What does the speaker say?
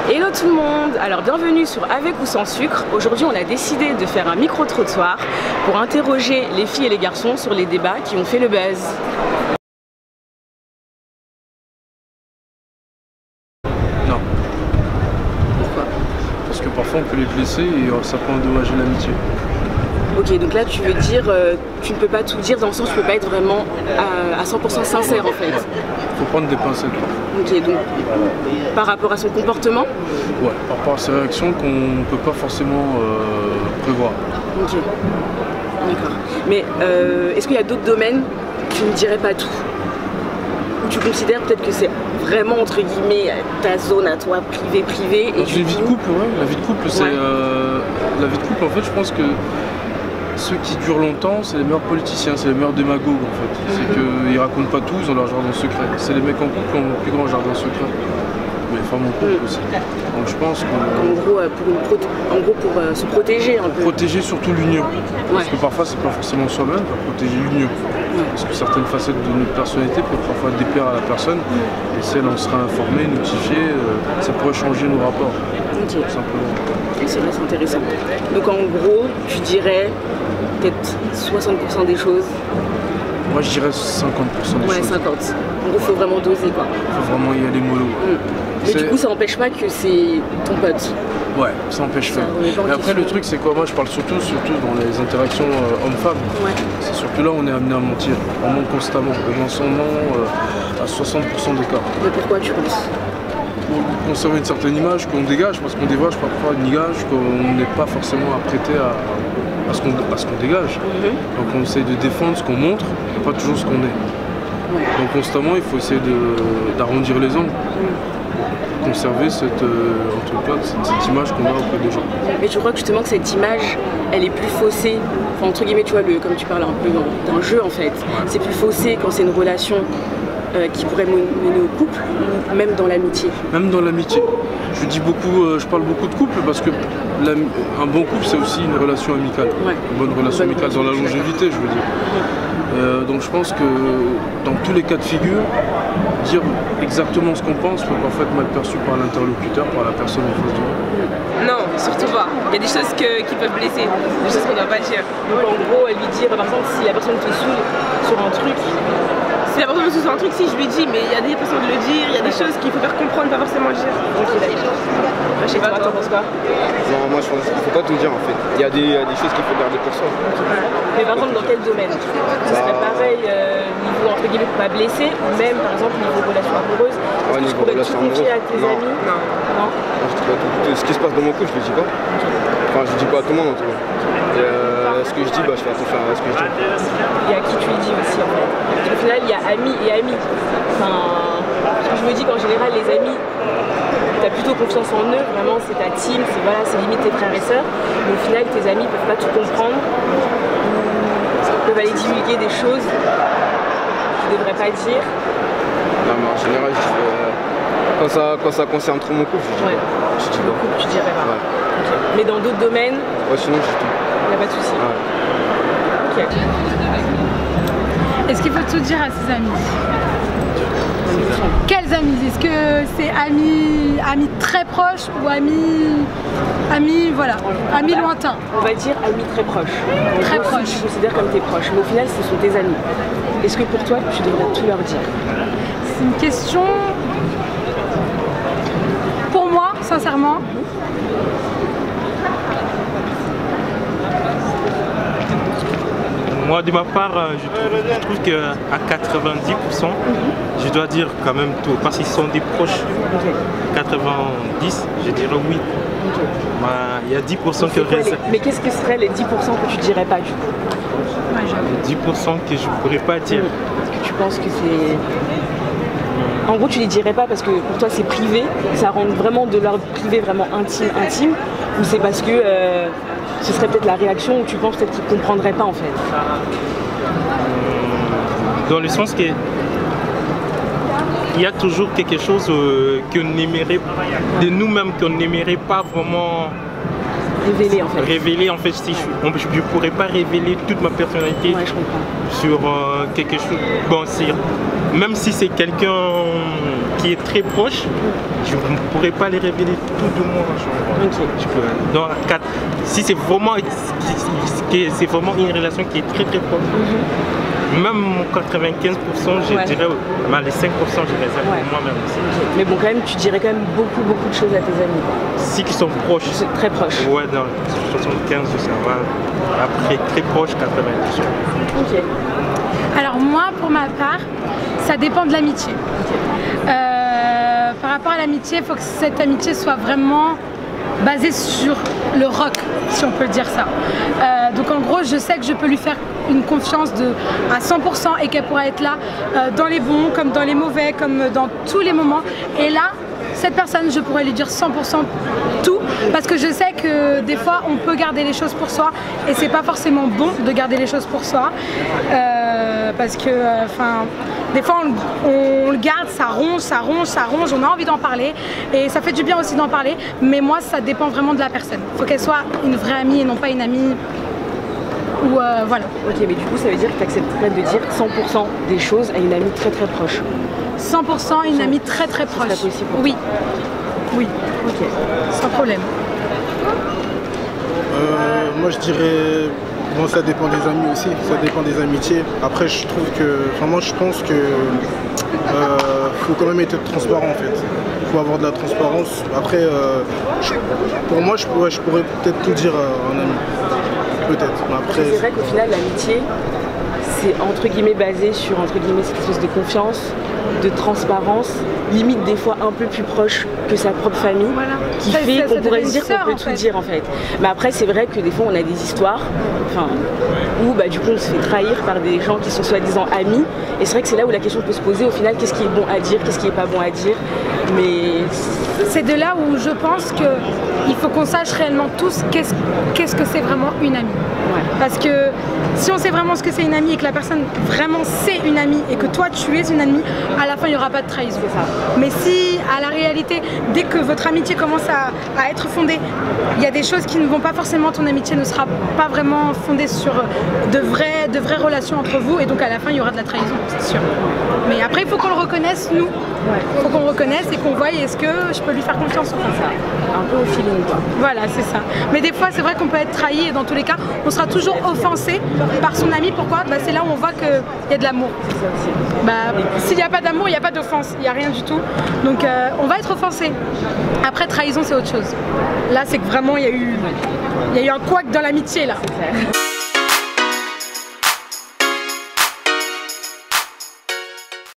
Hello tout le monde, alors bienvenue sur Avec ou sans sucre. Aujourd'hui on a décidé de faire un micro-trottoir pour interroger les filles et les garçons sur les débats qui ont fait le buzz. Non. Pourquoi? Parce que parfois on peut les blesser et ça peut endommager l'amitié. Ok, donc là tu veux dire, tu ne peux pas tout dire dans le sens où tu ne peux pas être vraiment à 100% sincère en fait. Faut prendre des pincettes. Ok, donc par rapport à son comportement? Ouais, par rapport à ses réactions qu'on ne peut pas forcément prévoir. Ok, d'accord. Mais est-ce qu'il y a d'autres domaines où tu ne dirais pas tout? Où tu considères peut-être que c'est vraiment entre guillemets ta zone à toi, privée et la vie de couple, ouais. La vie de couple, c'est la vie de couple en fait je pense que ceux qui durent longtemps, c'est les meilleurs politiciens, c'est les meilleurs démagogues en fait. C'est qu'ils racontent pas tout, ils ont leur jardin secret. C'est les mecs en couple qui ont le plus grand jardin secret. Mais les femmes en couple aussi. Donc je pense que... En gros, pour se protéger un peu. Protéger surtout l'union. Parce que parfois c'est pas forcément soi-même, pour protéger l'union. Parce que certaines facettes de notre personnalité peuvent parfois déplaire à la personne. Et si elle en sera informée, notifiée, ça pourrait changer nos rapports. Tout simplement. C'est vrai, c'est intéressant. Donc en gros, tu dirais peut-être 60% des choses. Moi je dirais 50% des choses. Ouais, 50. En gros, faut vraiment doser quoi. Faut vraiment y aller mollo. Mais du coup, ça n'empêche pas que c'est ton pote. Ouais, ça n'empêche pas. Mais après, le truc, c'est quoi? Moi, je parle surtout dans les interactions hommes-femmes. Ouais. C'est surtout là où on est amené à mentir. On ment constamment. Le mensonnement à 60% des cas. Mais pourquoi tu penses? Pour conserver une certaine image qu'on dégage, parce qu'on dégage parfois une image qu'on n'est pas forcément apprêté à ce qu'on dégage. Donc on essaye de défendre ce qu'on montre, et pas toujours ce qu'on est. Ouais. Donc constamment, il faut essayer d'arrondir les angles. Conserver cette image qu'on a auprès des gens. Mais je crois que justement que cette image, elle est plus faussée, enfin, entre guillemets, tu vois, comme tu parles un peu d'un jeu en fait, c'est plus faussé quand c'est une relation qui pourrait mener au couple, ou même dans l'amitié. Même dans l'amitié. Je parle beaucoup de couple parce que un bon couple c'est aussi une relation amicale. Ouais. Une bonne relation amicale dans la longévité, je veux dire. Donc je pense que dans tous les cas de figure, dire exactement ce qu'on pense peut parfois être mal perçu par l'interlocuteur, par la personne en face de nous. Non, surtout pas. Il y a des choses qui peuvent blesser, des choses qu'on ne doit pas dire. Donc en gros, elle lui dit, par exemple, si la personne te saoule sur un truc, si la personne me saoule sur un truc, si je lui dis, mais il y a des façons de le dire, il y a des choses qu'il faut faire comprendre, pas forcément le dire. Ok, d'accord. Chez toi, t'en penses quoi? Non, moi je pense qu'il ne faut pas tout dire en fait. Il y a des choses qu'il faut garder pour soi. Mais par exemple, dans quel domaine? Ce serait pareil, niveau entre guillemets pour pas blesser, ou même par exemple niveau relation amoureuse. Est-ce que tu pourrais tout confier à tes amis? Non. Non. Je dis pas tout. Ce qui se passe dans mon couple, je le dis pas. Enfin, je le dis pas à tout le monde en tout cas. Ce que je dis, je fais attention à ce que je dis. Et à qui tu le dis aussi en fait. Parce qu'au final, il y a amis et amis. Enfin, parce que je me dis qu'en général, les amis, tu as plutôt confiance en eux, vraiment c'est ta team, c'est limite tes frères et sœurs. Mais au final, tes amis peuvent pas tout comprendre. Ils peuvent aller divulguer des choses qu'ils ne devraient pas dire. Non, mais en général, quand ça concerne trop mon couple, je dis pas. Je dis beaucoup, tu dirais pas. Ouais. Okay. Mais dans d'autres domaines, sinon je dis tout. Il n'y a pas de souci. Ouais. Ok. Est-ce qu'il faut tout dire à ses amis? Quels amis? Est-ce que c'est amis très proches ou amis lointains? On va dire amis très proches. Très proches. Je considère comme tes proches, mais au final ce sont tes amis. Est-ce que pour toi tu devrais tout leur dire? C'est une question... Pour moi, sincèrement, moi, de ma part, je trouve qu'à 90%, je dois dire quand même tout. Parce qu'ils sont des proches. 90, je dirais oui. Il y a 10% que reste. Mais qu'est-ce que seraient les 10% que tu dirais pas du coup? Les 10% que je ne pourrais pas dire. Est-ce que tu penses que c'est... En gros, tu les dirais pas parce que pour toi c'est privé, ça rentre vraiment de l'ordre privé, vraiment intime, ou c'est parce que ce serait peut-être la réaction où tu penses peut-être qu'ils ne comprendraient pas en fait? Dans le sens que il y a toujours quelque chose qu'on n'aimerait de nous-mêmes, qu'on n'aimerait pas vraiment révéler en fait. Révéler en fait, si je ne pourrais pas révéler toute ma personnalité sur quelque chose. Bon, même si c'est quelqu'un qui est très proche, je ne pourrais pas les révéler tout de moi. Dans 4, si c'est vraiment une relation qui est très très proche, même 95%, je dirais, les 5% je réserve pour moi-même aussi. Mais bon, quand même, tu dirais quand même beaucoup de choses à tes amis. Si qui sont proches. Très proches. Ouais, dans 75, ça va. Après, très proche, 80%. Ok. Alors moi, pour ma part, ça dépend de l'amitié. Par rapport à l'amitié, il faut que cette amitié soit vraiment basée sur le rock, si on peut dire ça. Donc en gros, je sais que je peux lui faire une confiance à 100% et qu'elle pourra être là dans les bons, comme dans les mauvais, comme dans tous les moments. Et là, cette personne, je pourrais lui dire 100% tout, parce que je sais que des fois, on peut garder les choses pour soi et c'est pas forcément bon de garder les choses pour soi, parce que, des fois, on le garde, ça ronge, on a envie d'en parler et ça fait du bien aussi d'en parler, mais moi, ça dépend vraiment de la personne. Il faut qu'elle soit une vraie amie et non pas une amie. Ou voilà. Ok, mais du coup, ça veut dire que tu accepterais de dire 100% des choses à une amie très très proche. 100% une amie très très proche. C'est possible. Oui. Oui. Ok. Sans problème. Moi, je dirais. Bon, ça dépend des amis aussi, ça dépend des amitiés. Après, je trouve que. Moi, je pense que. Faut quand même être transparent en fait. Faut avoir de la transparence. Après, pour moi, je pourrais peut-être tout dire à un ami. Peut-être. Après, c'est vrai qu'au final, l'amitié, c'est entre guillemets basé sur entre guillemets cette espèce de confiance, de transparence, limite des fois un peu plus proche que sa propre famille, qui fait qu'on pourrait se dire qu'on peut tout dire en fait. Mais après, c'est vrai que des fois, on a des histoires, où du coup, on se fait trahir par des gens qui sont soi-disant amis. Et c'est vrai que c'est là où la question peut se poser au final, qu'est-ce qui est bon à dire, qu'est-ce qui est pas bon à dire. Mais c'est de là où je pense qu'il faut qu'on sache réellement tous qu'est-ce que c'est vraiment une amie. Parce que si on sait vraiment ce que c'est une amie et que la personne vraiment c'est une amie et que toi tu es une amie, à la fin il n'y aura pas de trahison. Mais si à la réalité, dès que votre amitié commence à être fondée, il y a des choses qui ne vont pas forcément, ton amitié ne sera pas vraiment fondée sur de vraies relations entre vous et donc à la fin il y aura de la trahison, c'est sûr. Mais après il faut qu'on le reconnaisse nous. Il faut qu'on le reconnaisse et qu'on voie est-ce que je peux lui faire confiance ou pas. Un peu au feeling quoi. Voilà, c'est ça. Mais des fois c'est vrai qu'on peut être trahi et dans tous les cas on sera toujours offensé par son ami. Pourquoi ? C'est là où on voit qu'il y a de l'amour. S'il n'y a pas d'amour, il n'y a pas d'offense, il n'y a rien du tout. Donc on va être offensé. Après trahison c'est autre chose. Là c'est que vraiment il y a eu un couac dans l'amitié là.